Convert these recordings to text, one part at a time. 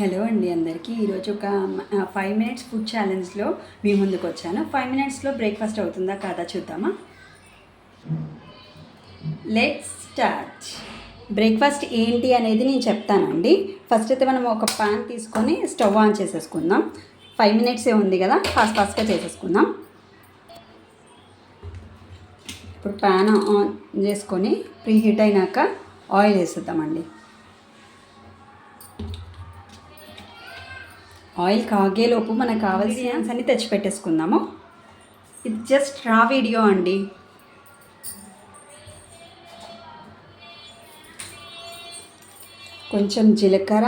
Hello అండి అందరికీ. ఈరోజు ఒక 5 మినిట్స్ ఫుడ్ ఛాలెంజ్లో మీ ముందుకు వచ్చాను. 5 మినిట్స్లో బ్రేక్ఫాస్ట్ అవుతుందా కాదా చూద్దామా. Let's start. బ్రేక్ఫాస్ట్ ఏంటి అనేది నేను చెప్తానండి. ఫస్ట్ అయితే మనం ఒక ప్యాన్ తీసుకొని స్టవ్ ఆన్ చేసేసుకుందాం. 5 మినిట్సే ఉంది కదా, ఫాస్ట్గా చేసేసుకుందాం. ఇప్పుడు ప్యాన్ ఆన్ చేసుకొని ప్రీ హీట్ అయినాక ఆయిల్ వేసేద్దామండి. ఆయిల్ కాగేలోపు మనకు కావాల్సిన అన్ని తెచ్చిపెట్టేసుకుందాము. ఇది జస్ట్ రా వీడియో అండి. కొంచెం జీలకర్ర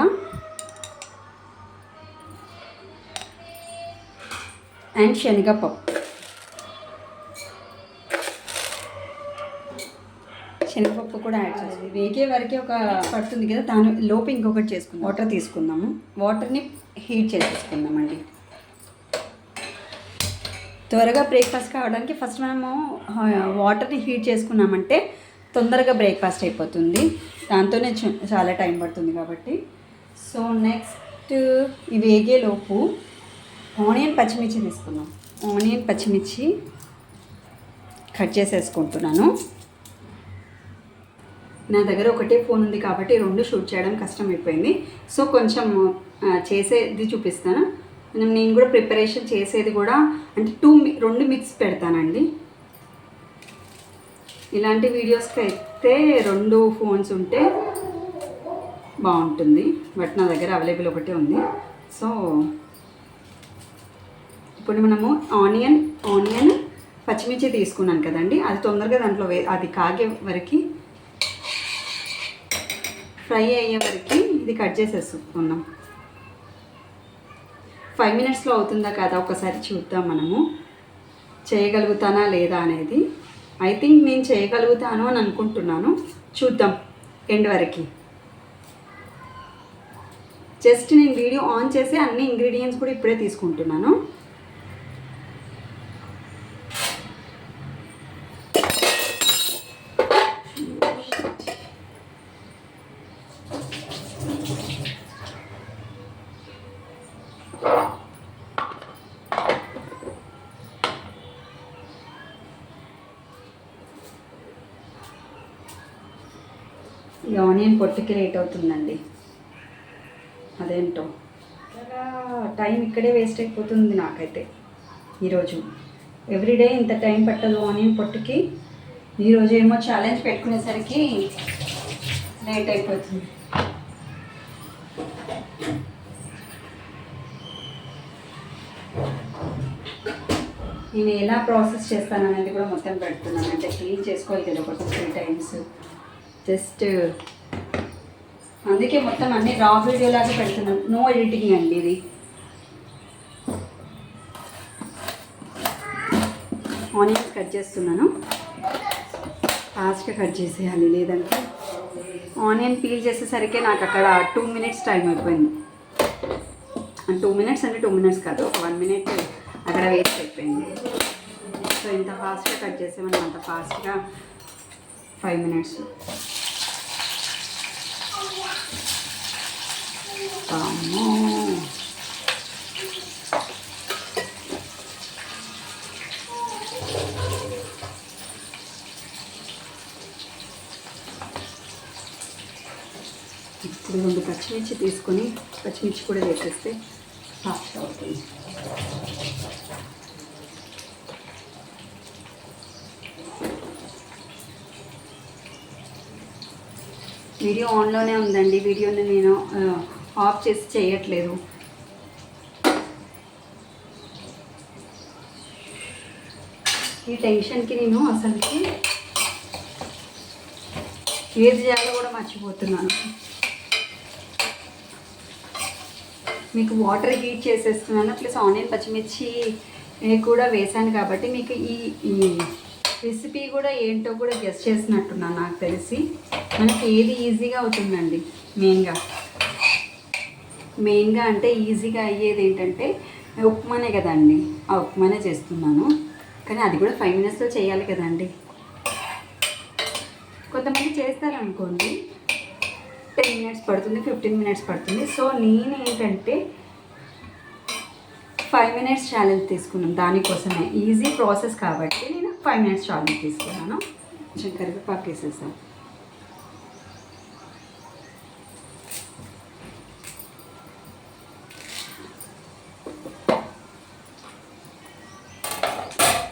అండ్ శనగపప్పు. శనగపప్పు కూడా యాడ్ చేయాలి. వేగే వరకే ఒక పడుతుంది కదా, దాని లోపు ఇంకొకటి చేసుకుందాం. వాటర్ తీసుకుందాము. వాటర్ని హీట్ చేసేసుకుందామండి. త్వరగా బ్రేక్ఫాస్ట్ కావడానికి ఫస్ట్ మనము వాటర్ని హీట్ చేసుకున్నామంటే తొందరగా బ్రేక్ఫాస్ట్ అయిపోతుంది. దాంతోనే చాలా టైం పడుతుంది కాబట్టి. సో నెక్స్ట్ ఇవి వేగేలోపు ఆనియన్ పచ్చిమిర్చి తీసుకుందాం. ఆనియన్ పచ్చిమిర్చి కట్ చేసేసుకుంటున్నాను. నా దగ్గర ఒకటే ఫోన్ ఉంది కాబట్టి 2 షూట్ చేయడం కష్టమైపోయింది. సో కొంచెం చేసేది చూపిస్తాను. నేను కూడా ప్రిపరేషన్ చేసేది కూడా అంటే 2 మిక్స్ పెడతానండి. ఇలాంటి వీడియోస్కి అయితే 2 ఫోన్స్ ఉంటే బాగుంటుంది. బట్ నా దగ్గర అవైలబుల్ ఒకటే ఉంది. సో ఇప్పుడు మనము ఆనియన్ పచ్చిమిర్చి తీసుకున్నాను కదండి, అది తొందరగా దాంట్లో అది కాగే వరకు ఫ్రై అయ్యే వరకు ఇది కట్ చేసేసుకున్నాం. 5 మినిట్స్లో అవుతుందా కదా ఒకసారి చూద్దాం. మనము చేయగలుగుతానా లేదా అనేది. ఐ థింక్ నేను చేయగలుగుతాను అని అనుకుంటున్నాను. చూద్దాం ఎండ్ వరకు. జస్ట్ నేను వీడియో ఆన్ చేసి అన్ని ఇంగ్రీడియంట్స్ కూడా ఇప్పుడే తీసుకుంటున్నాను. ఈ ఆనియన్ పొట్టుకి లేట్ అవుతుందండి. అదేంటో టైం ఇక్కడే వేస్ట్ అయిపోతుంది నాకైతే ఈరోజు. ఎవ్రీడే ఇంత టైం పట్టదు ఆనియన్ పొట్టుకి. ఈరోజు ఏమో ఛాలెంజ్ పెట్టుకునేసరికి లేట్ అయిపోతుంది. నేను ఎలా ప్రాసెస్ చేస్తాననేది కూడా మొత్తం పెడుతున్నాను. అంటే క్లీన్ చేసుకోవాలి కదా ఒక 2-3 టైమ్స్. జస్ట్ అందుకే మొత్తం అన్ని రా వీడియో లాగా పెడుతున్నాను. నో ఎడిటింగ్ అండి ఇది. ఆనియన్స్ కట్ చేస్తున్నాను. ఫాస్ట్గా కట్ చేసేయాలి, లేదంటే ఆనియన్ పీల్ చేసేసరికి నాకు అక్కడ 2 మినిట్స్ టైం అయిపోయింది. 2 మినిట్స్ అంటే 2 మినిట్స్ కాదు, 1 మినిట్ అక్కడ వేస్ట్ అయిపోయింది. సో ఇంత ఫాస్ట్గా కట్ చేసామని అంత ఫాస్ట్గా 5 మినిట్స్. అమ్మో, ఇప్పుడు 2 పచ్చిమిర్చి తీసుకొని పచ్చిమిర్చి కూడా వేసేస్తే ఫాస్ట్ అవుతుంది. వీడియో ఆన్లోనే ఉందండి. వీడియోని నేను ఆఫ్ చేసి చేయట్లేదు. ఈ టెన్షన్కి నేను అసలుకి ఏది చేయాలో కూడా మర్చిపోతున్నాను. మీకు వాటర్ హీట్ చేసేస్తున్నాను, ప్లస్ ఆనియన్ పచ్చిమిర్చి కూడా వేసాను కాబట్టి మీకు ఈ రెసిపీ కూడా ఏంటో కూడా గెస్ట్ చేసినట్టున్నాను. నాకు తెలిసి మనకి ఏది ఈజీగా అవుతుందండి. మెయిన్గా అంటే ఈజీగా అయ్యేది ఏంటంటే ఉప్మానే కదండి. ఆ ఉప్మానే చేస్తున్నాను, కానీ అది కూడా 5 మినిట్స్లో చేయాలి కదండి. కొంతమంది చేస్తారనుకోండి 10 minutes పడుతుంది, 15 minutes పడుతుంది. సో నేను ఏంటంటే 5 minutes ఛాలెంజ్ తీసుకున్నాను. దానికోసమే ఈజీ ప్రాసెస్ కాబట్టి నేను 5 minutes ఛాలెంజ్ తీసుకున్నాను. కొంచెం కరివేపాకు వేసేసాను.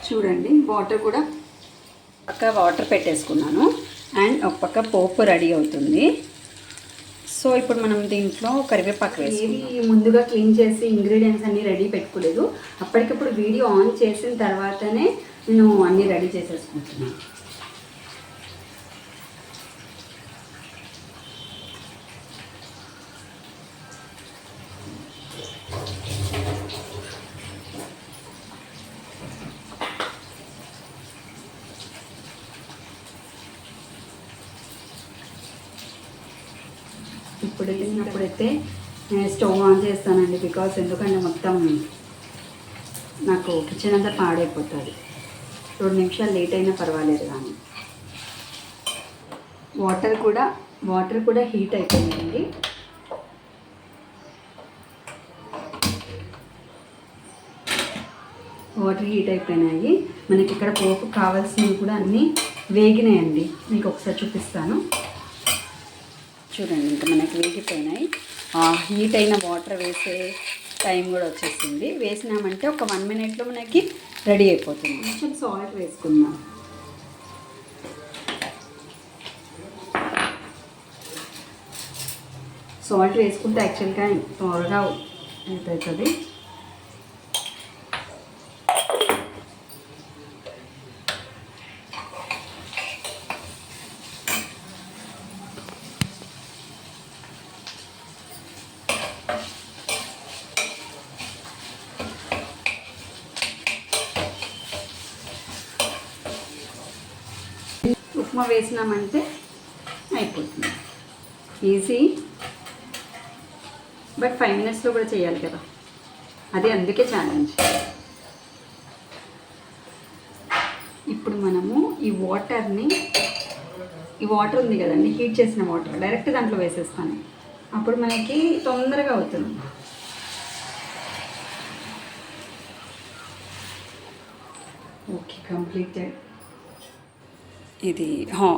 చూడండి వాటర్ కూడా పక్క వాటర్ పెట్టేసుకున్నాను అండ్ ఒక పక్క పోపు రెడీ అవుతుంది. సో ఇప్పుడు మనం దీంట్లో కరివేపాకు వేసి ముందుగా క్లీన్ చేసి ఇంగ్రీడియంట్స్ అన్నీ రెడీ పెట్టుకోలేదు. అప్పటికప్పుడు వీడియో ఆన్ చేసిన తర్వాతనే నేను అన్నీ రెడీ చేసేసుకుంటున్నాను. ఇప్పుడైతే నేను స్టవ్ ఆన్ చేస్తానండి. బికాస్ ఎందుకంటే మొత్తం నాకు కిచెన్ అంతా పాడైపోతుంది. 2 నిమిషాలు లేట్ అయినా పర్వాలేదు. కానీ వాటర్ కూడా హీట్ అయిపోయిందండి. వాటర్ హీట్ అయిపోయినాయి. మనకి ఇక్కడ పోపు కావాల్సినవి కూడా అన్నీ వేగినాయండి. మీకు ఒకసారి చూపిస్తాను. చూడండి ఇంకా మనకి వేగిపోయినాయి. హీట్ అయిన వాటర్ వేసే టైం కూడా వచ్చేసింది. వేసినామంటే ఒక 1 minute మనకి రెడీ అయిపోతుంది. కొంచెం సాల్ట్ వేసుకుందాం. సాల్ట్ వేసుకుంటే యాక్చువల్గా త్వరగా అయిపోతుంది. ఉప్మా వేసినామంటే అయిపోతుంది. ఈజీ, బట్ 5 minutesలో కూడా చేయాలి కదా, అదే అందుకే ఛాలెంజ్. ఇప్పుడు మనము ఈ వాటర్ ఉంది కదండి, హీట్ చేసిన వాటర్ డైరెక్ట్ దాంట్లో వేసేస్తాను. అప్పుడు మనకి తొందరగా అవుతుంది. Okay, completed. ఇది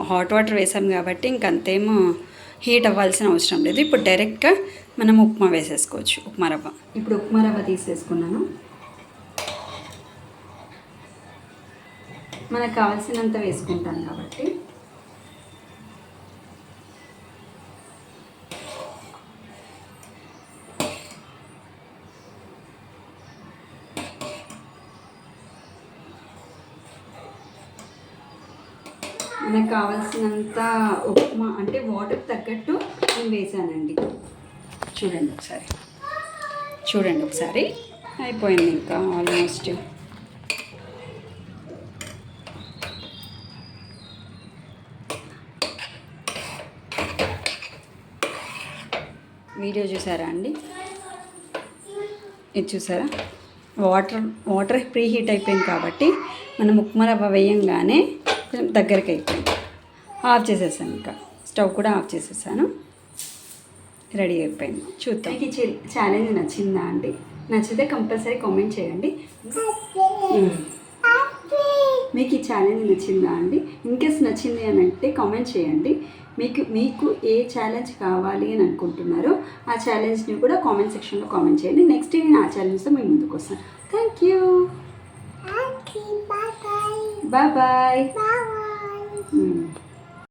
హాట్ వాటర్ వేసాం కాబట్టి ఇంకంతేమో హీట్ అవ్వాల్సిన అవసరం లేదు. ఇప్పుడు డైరెక్ట్గా మనం ఉప్మా వేసేసుకోవచ్చు. ఉప్మా రవ్వ ఇప్పుడు ఉప్మా రవ్వ తీసేసుకున్నాను. మనకు కావాల్సినంత వేసుకుంటాను కాబట్టి మనకు కావాల్సినంత ఉప్మా అంటే వాటర్ తగ్గట్టు నేను వేసానండి. చూడండి ఒకసారి అయిపోయింది. ఇంకా ఆల్మోస్ట్ వీడియో చూసారా అండి? ఇది చూసారా? వాటర్ ప్రీ హీట్ అయిపోయింది కాబట్టి మనం ఉప్మా రవ్వ వేయంగానే కొంచెం దగ్గరికి అయిపోయింది. ఆఫ్ చేసేసాను. ఇంకా స్టవ్ కూడా ఆఫ్ చేసేసాను. రెడీ అయిపోయింది. చూద్దాం. మీకు ఈ ఛాలెంజ్ నచ్చిందా అండి? నచ్చితే కంపల్సరీ కామెంట్ చేయండి. మీకు ఈ ఛాలెంజ్ నచ్చిందా అండి? ఇన్కేస్ నచ్చింది అని అంటే కామెంట్ చేయండి. మీకు ఏ ఛాలెంజ్ కావాలి అని అనుకుంటున్నారో ఆ ఛాలెంజ్ని కూడా కామెంట్ సెక్షన్లో కామెంట్ చేయండి. నెక్స్ట్ నేను ఆ ఛాలెంజ్తో మీ ముందుకు వస్తాను. Thank you. Bye bye. Bye bye.